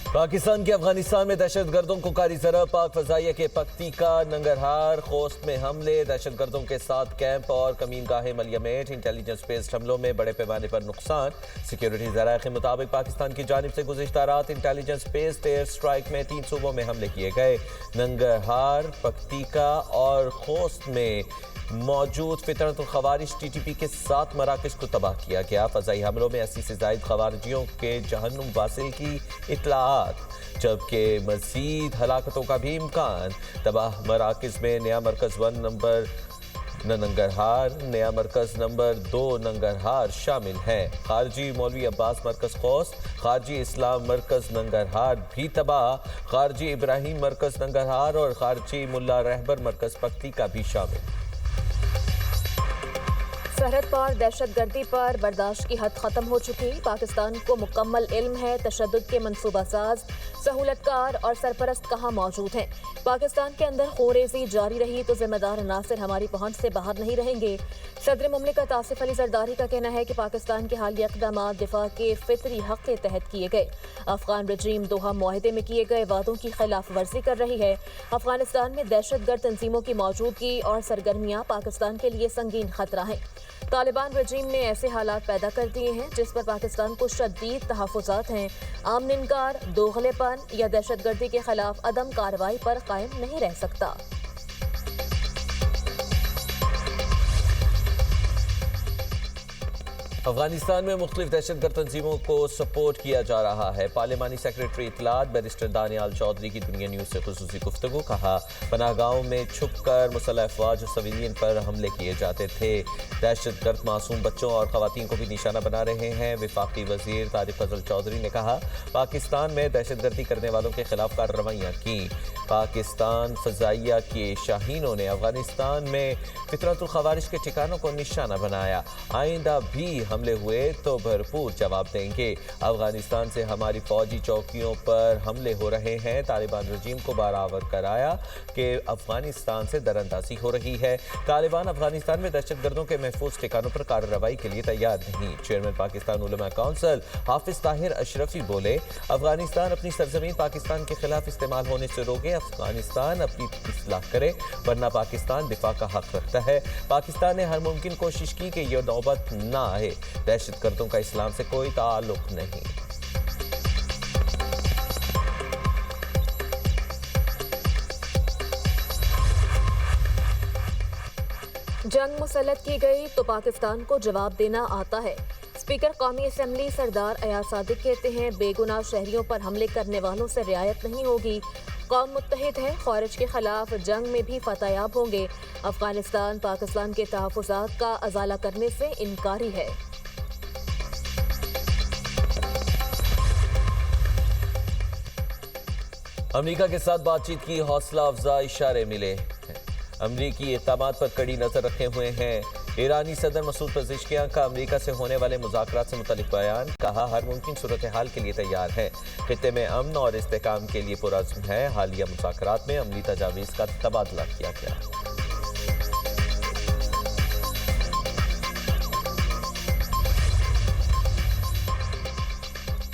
पाकिस्तान की अफगानिस्तान में दहशतगर्दों को कारी ज़रब। पाक फजाइया के पख्तीका, नंगरहार, खोस्त में हमले। दहशतगर्दों के 7 कैंप और कमीनगाहें मलियामेट। इंटेलिजेंस बेस्ड हमलों में बड़े पैमाने पर नुकसान। सिक्योरिटी ज़राए के मुताबिक पाकिस्तान की जानिब से गुज़िश्ता रात इंटेलिजेंस बेस्ड एयर स्ट्राइक में 3 सूबों में हमले किए गए। नंगरहार, पख्तीका और खोस्त में मौजूद फितरतुल खवारिज TTP के 7 मराकज़ को तबाह किया गया। फ़ज़ाई हमलों में 80 से ज़ायद खवारिजियों के जहन्नुम वासिल की इत्तलाआत, जबकि मज़ीद हलाकतों का भी इम्कान। तबाह मराकज़ में नया मरकज़ 1 नंबर नंगरहार, नया मरकज़ नंबर 2 नंगरहार शामिल हैं। खारजी मौलवी अब्बास मरकज़ खोस्त, खारजी इस्लाम मरकज़ नंगरहार भी तबाह। खारजी इब्राहिम मरकज़ नंगरहार और खारजी मुल्ला रहबर मरकज़ पख्तीका भी शामिल। सरहद पार दहशतगर्दी पर बर्दाश्त की हद खत्म हो चुकी। पाकिस्तान को मुकम्मल इल्म है तशद्दुद के मंसूबासाज, सहूलतकार और सरपरस्त कहाँ मौजूद हैं। पाकिस्तान के अंदर खूरेज़ी जारी रही तो जिम्मेदार अनासर हमारी पहुंच से बाहर नहीं रहेंगे। सदर मुमलिकत आसिफ अली जरदारी का कहना है कि पाकिस्तान के हालिया इक़दामात दिफा के फितरी हक़ के तहत किए गए। अफगान रजीम दोहा मुआहदे में किए गए वादों की खिलाफ वर्जी कर रही है। अफगानिस्तान में दहशतगर्द तंजीमों की मौजूदगी और सरगर्मियाँ पाकिस्तान के लिए संगीन खतरा हैं। तालिबान रजीम ने ऐसे हालात पैदा कर दिए हैं जिस पर पाकिस्तान को शदीद तहफ़्फ़ुज़ात हैं। आमन इनकार, दोगलेपन या दहशतगर्दी के खिलाफ अदम कार्रवाई पर कायम नहीं रह सकता। अफगानिस्तान में मुख्तलिफ दहशतगर्द तंजीमों को सपोर्ट किया जा रहा है। पार्लिमानी सेक्रेटरी इत्तलात बैरिस्टर दानियाल चौधरी की दुनिया न्यूज़ से खुसूसी गुफ्तगू। कहा, पनाहगाहों में छुप कर मुसल्लह अफवाज और सिविलियन पर हमले किए जाते थे। दहशतगर्द मासूम बच्चों और खवातीन को भी निशाना बना रहे हैं। वफाकी वजीर तारिक फजल चौधरी ने कहा, पाकिस्तान में दहशतगर्दी करने वालों के खिलाफ कार्रवाइयाँ की। पाकिस्तान फजाइया के शाहीनों ने अफगानिस्तान में फितरतुल खवारिज के ठिकानों को निशाना बनाया। आइंदा भी हमले हुए तो भरपूर जवाब देंगे। अफगानिस्तान से हमारी फौजी चौकियों पर हमले हो रहे हैं। तालिबान रजीम को बराबर कराया कि अफगानिस्तान से दरअंदाजी हो रही है। तालिबान अफगानिस्तान में दहशतगर्दों के महफूज ठिकानों पर कार्रवाई के लिए तैयार नहीं। चेयरमैन पाकिस्तान उलमा काउंसिल हाफिज ताहिर अशरफी बोले, अफगानिस्तान अपनी सरजमीन पाकिस्तान के खिलाफ इस्तेमाल होने से रोके। अफगानिस्तान अपनी इस्लाह करे, वरना पाकिस्तान दिफा का हक रखता है। पाकिस्तान ने हर मुमकिन कोशिश की कि यह नौबत ना आए। दहशतगर्दों का इस्लाम से कोई ताल्लुक नहीं। जंग मुसल्लत की गई तो पाकिस्तान को जवाब देना आता है। स्पीकर कौमी असम्बली सरदार अयाज सादिक कहते हैं, बेगुनाह शहरियों पर हमले करने वालों से रियायत नहीं होगी। कौम मुत्तहिद है, खारिज के खिलाफ जंग में भी फतेयाब होंगे। अफगानिस्तान पाकिस्तान के तहफ़्फ़ुज़ात का अजाला करने से इनकारी है। अमेरिका के साथ बातचीत की हौसला अफजा इशारे मिले। अमरीकी इक़दामात पर कड़ी नज़र रखे हुए हैं। ईरानी सदर मसूद पज़ेश्कियान का अमरीका से होने वाले मुज़ाकरात से मुतल्लिक़ बयान। कहा, हर मुमकिन सूरत हाल के लिए तैयार है। खित्ते में अमन और इस्तेहकाम के लिए पुरअज़्म है। हालिया मुज़ाकरात में अमली तजावीज़ का तबादला किया गया।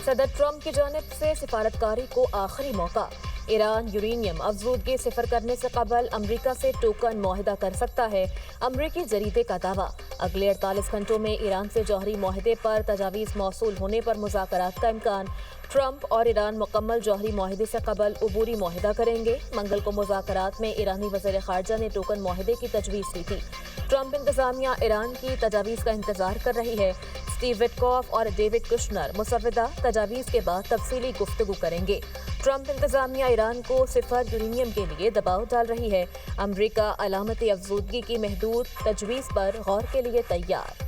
सदर ट्रंप की जानिब से सिफारतकारी को आखिरी मौका। ईरान यूरेनियम अफजूदगी सिफर करने से कबल अमरीका से टोकन मुआहिदा कर सकता है। अमरीकी जरीदे का दावा, अगले 48 घंटों में ईरान से जौहरी मुआहिदे पर तजावीज़ मौसूल होने पर मुज़ाकरात का इम्कान। ट्रंप और ईरान मुकम्मल जौहरी मुआहिदे से कबल अबूरी मुआहिदा करेंगे। मंगल को मुज़ाकरात में ईरानी वज़ीर ख़ारजा ने टोकन मुआहिदे की तजवीज़ दी थी। ट्रंप इंतज़ामिया ईरान की तजावीज़ का इंतज़ार कर रही है। स्टीव विटकॉफ और डेविड कुशनर मुसव्विदा तजावीज़ के बाद तफसीली गुफ्तगू करेंगे। ट्रंप इंतज़ामिया ईरान को सिफर यूरेनियम के लिए दबाव डाल रही है। अमरीका अलामती अफजूदगी की महदूद तजवीज़ पर गौर के लिए तैयार।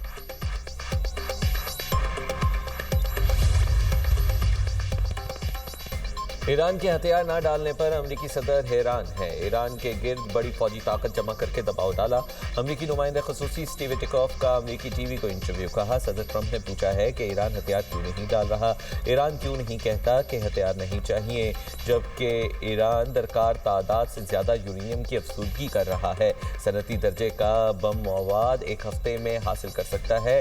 ایران کے ہتھیار نہ ڈالنے پر امریکی صدر حیران ہے۔ ایران کے گرد بڑی فوجی طاقت جمع کر کے دباؤ ڈالا۔ امریکی نمائندہ خصوصی اسٹیو وٹکوف کا امریکی ٹی وی کو انٹرویو۔ کہا صدر ٹرمپ نے پوچھا ہے کہ ایران ہتھیار کیوں نہیں ڈال رہا، ایران کیوں نہیں کہتا کہ ہتھیار نہیں چاہیے، جبکہ ایران درکار تعداد سے زیادہ یورینیم کی افزودگی کر رہا ہے۔ صنعتی درجے کا بم مواد ایک ہفتے میں حاصل کر سکتا ہے۔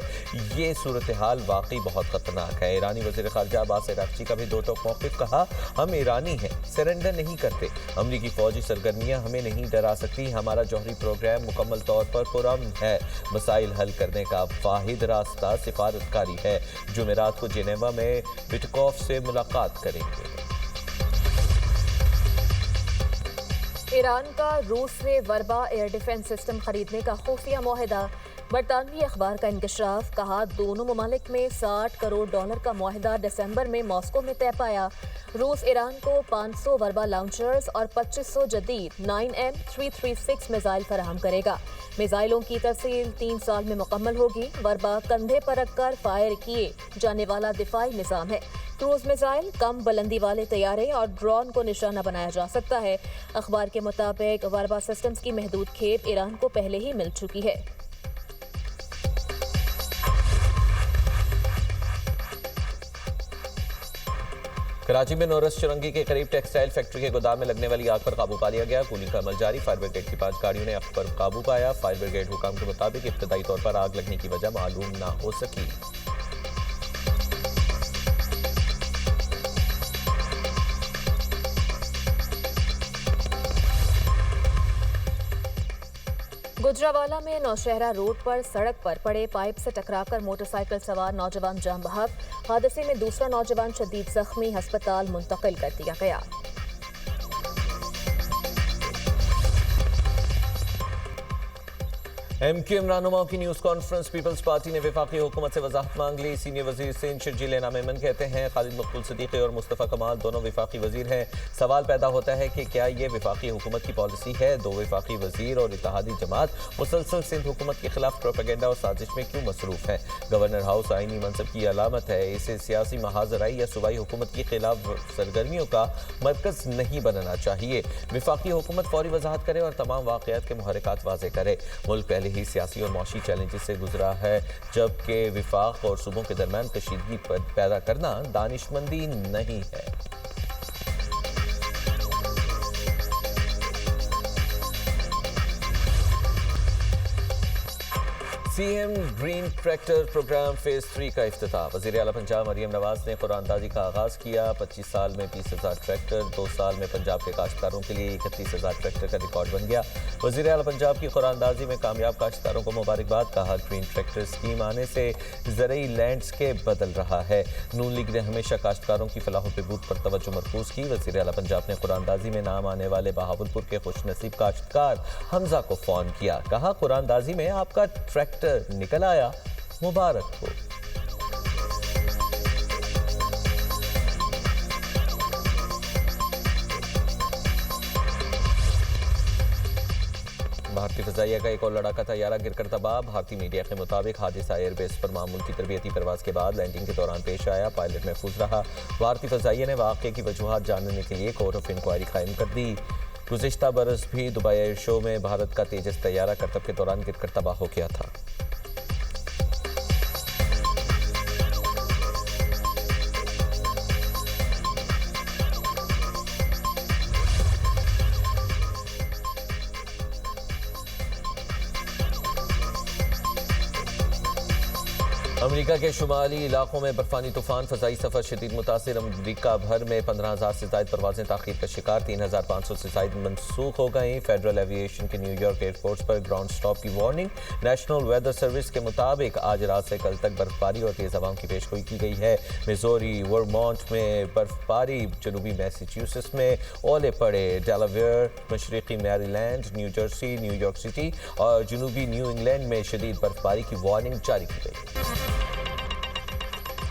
یہ صورتحال واقعی بہت خطرناک ہے۔ ایرانی وزیر خارجہ عباس عراقچی کا بھی دو ٹوک موقف۔ کہا ہم ایرانی ہیں، سرنڈر نہیں کرتے۔ امریکی فوجی سرگرمیاں ہمیں نہیں ڈرا سکتی۔ ہمارا جوہری پروگرام مکمل طور پر پرامن ہے۔ مسائل حل کرنے کا واحد راستہ سفارتکاری ہے۔ جمعرات کو جنیوا میں وٹکوف سے ملاقات کریں گے۔ ایران کا روس سے وربا ایئر ڈیفنس سسٹم خریدنے کا خفیہ معاہدہ۔ برطانوی اخبار کا انکشاف۔ کہا دونوں ممالک میں $60 کروڑ کا معاہدہ دسمبر میں ماسکو میں طے پایا۔ روس ایران کو 500 وربا لانچرز اور 2500 جدید 9M336 میزائل فراہم کرے گا۔ میزائلوں کی ترسیل 3 سال میں مکمل ہوگی۔ وربا کندھے پر رکھ کر فائر کیے جانے والا دفاعی نظام ہے۔ کروز میزائل، کم بلندی والے طیارے اور ڈرون کو نشانہ بنایا جا سکتا ہے۔ اخبار کے مطابق وربا سسٹمز کی محدود کھیپ ایران کو پہلے ہی مل چکی ہے۔ کراچی میں نورس چرنگی کے قریب ٹیکسٹائل فیکٹری کے گودام میں لگنے والی آگ پر قابو پا لیا گیا۔ کولنگ کا عمل جاری۔ فائر بریگیڈ کی 5 گاڑیوں نے آگ پر قابو پایا۔ فائر بریگیڈ حکام کے مطابق ابتدائی طور پر آگ لگنے کی وجہ معلوم نہ ہو سکی۔ گجراوالا میں نوشہرہ روڈ پر سڑک پر پڑے پائپ سے ٹکرا کر موٹر سائیکل سوار نوجوان جاں بحق۔ حادثے میں دوسرا نوجوان شدید زخمی، ہسپتال منتقل کر دیا گیا۔ ایم کیو ایم رہنماؤں کی نیوز کانفرنس۔ پیپلز پارٹی نے وفاقی حکومت سے وضاحت مانگ لی۔ سینئر وزیر سندھ شرجیل انعام ایمن کہتے ہیں خالد مقبول صدیقی اور مصطفیٰ کمال دونوں وفاقی وزیر ہیں۔ سوال پیدا ہوتا ہے کہ کیا یہ وفاقی حکومت کی پالیسی ہے؟ دو وفاقی وزیر اور اتحادی جماعت مسلسل سندھ حکومت کے خلاف پروپیگنڈا اور سازش میں کیوں مصروف ہیں؟ گورنر ہاؤس آئینی منصب کی علامت ہے، اسے سیاسی محاذرائی یا صوبائی حکومت کے خلاف سرگرمیوں کا مرکز نہیں بننا چاہیے۔ وفاقی حکومت فوری وضاحت کرے اور تمام واقعات کے محرکات واضح کرے۔ ملک پہلے ہی سیاسی اور معاشی چیلنجز سے گزرا ہے، جبکہ وفاق اور صوبوں کے درمیان کشیدگی پیدا کرنا دانشمندی نہیں ہے۔ C M green tractor programme phase 3 کا افتتاح۔ وزیر اعلیٰ پنجاب مریم نواز نے قرآن اندازی کا آغاز کیا۔ 25 سال میں 20,000 ٹریکٹر، 2 سال میں پنجاب کے کاشتکاروں کے لیے 31,000 ٹریکٹر کا ریکارڈ بن گیا۔ وزیر اعلیٰ پنجاب کی قرآن اندازی میں کامیاب کاشتکاروں کو مبارکباد۔ کہا گرین ٹریکٹر اسکیم آنے سے زرعی لینڈسکیپ بدل رہا ہے۔ نون لیگ نے ہمیشہ کاشتکاروں کی فلاح و بہبود پر توجہ مرکوز کی۔ وزیر اعلیٰ پنجاب نے قرآن اندازی میں نام آنے والے بہاولپور کے خوش نصیب کاشتکار حمزہ کو فون کیا۔ کہا قرآن اندازی میں آپ کا ٹریکٹر نکل آیا، مبارک ہو۔ بھارتی فضائیہ کا ایک اور لڑاکا طیارہ گر کر تباہ۔ بھارتی میڈیا کے مطابق حادثہ ایئر بیس پر معمول کی تربیتی پرواز کے بعد لینڈنگ کے دوران پیش آیا۔ پائلٹ محفوظ رہا۔ بھارتی فضائیہ نے واقعے کی وجوہات جاننے کے لیے کورٹ آف انکوائری قائم کر دی۔ گزشتہ برس بھی دبئی ایئر شو میں بھارت کا تیجس طیارہ کرتب کے دوران گر کر تباہ ہو گیا تھا۔ امریکہ کے شمالی علاقوں میں برفانی طوفان، فضائی سفر شدید متاثر۔ امریکہ بھر میں 15,000 سے زائد پروازیں تاخیر کا شکار، 3,500 سے زائد منسوخ ہو گئیں۔ فیڈرل ایوی ایشن کے نیو یارک ایئرپورٹس پر گراؤنڈ سٹاپ کی وارننگ۔ نیشنل ویدر سروس کے مطابق آج رات سے کل تک برفباری اور تیز ہواؤں کی پیشگوئی کی گئی ہے۔ میزوری، ورمونٹ میں برفباری، جنوبی میساچیوسیٹس میں اولے پڑے، ڈیلاویئر، مشرقی Maryland, New Jersey, New York City اور جنوبی نیو انگلینڈ میں شدید برفباری کی وارننگ جاری کی گئی۔